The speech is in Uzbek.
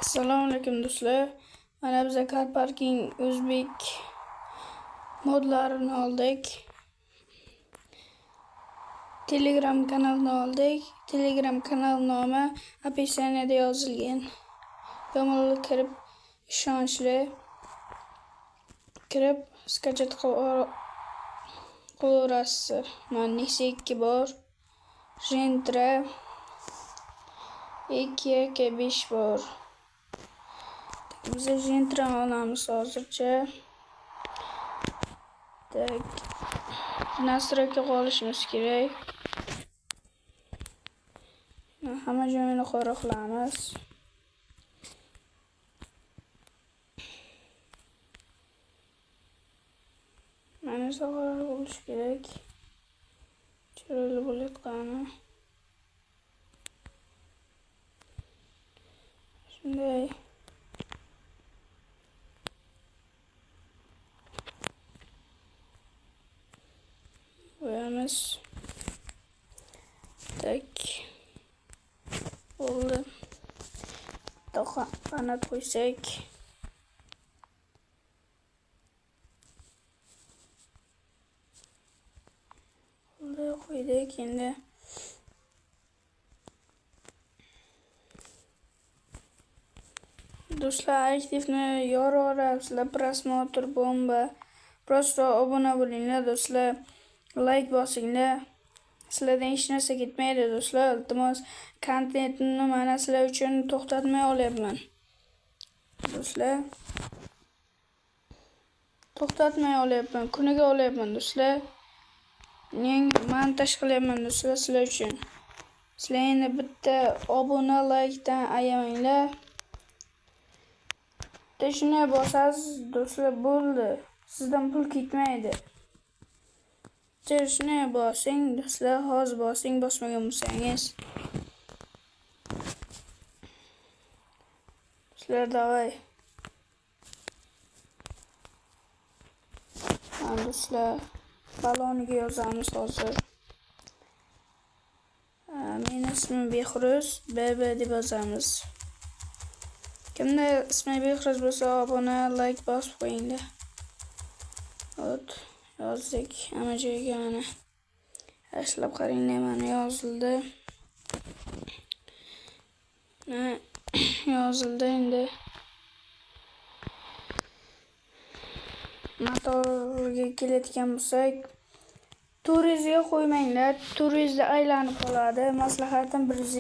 Assalomu alaykum do'stlar. Mana biz car parking o'zbek modlarini oldik. Telegram kanalini oldik. Telegram kanal nomi описаниеda yozilgan. Bemalol kirib, ishonchli kirib skachat qilaverasiz. Mana Nexia 2 bor, Gentra 2.5 bor. Biz Gentra olamiz hozircha. Tak. Nastroyga qolishimiz kerak. Hamma joyini qora qilamiz. Mana sog'lom bo'lish kerak. Chiroyli bo'layotgani. Shunday. Qo'yamiz. Tak. Bo'ldi. Qanot qo'ysak. Bunday qo'ydik endi. Do'stlar, aktivni yoraverasizlar, prasмотр bomba. Просто obuna bo'linglar do'stlar. Like bosinglar. Sizlardan hech narsa ketmaydi do'stlar. Iltimos, kontentni mana sizlar uchun to'xtatmay olyapman. Do'stlar. To'xtatmay olyapman, kuniga olyapman do'stlar. Montaj qilyapman do'stlar sizlar uchun. Sizlar endi bitta obuna, likedan ayamanglar. Shunday bosasiz do'stlar, bo'ldi. Sizdan pul ketmaydi. Shunday bosing do'stlar, hozir bosing, bosmagan bo'lsangiz. Do'stlar, davay. Mana do'stlar, baloniga yozamiz hozir. Meni ismim Behruz, BB deb yozamiz. Kimda ismi Behruz bo'lsa, obuna, like bosib qo'yinglar. Hop, yozdik. Hamma joyga mana. Yaxshilab qaranglar, mana yozildi. Yozildi endi. Motorga keladigan bo'lsak, turizga qo'ymanglar. Turizda aylanib qoladi. Maslahatim 1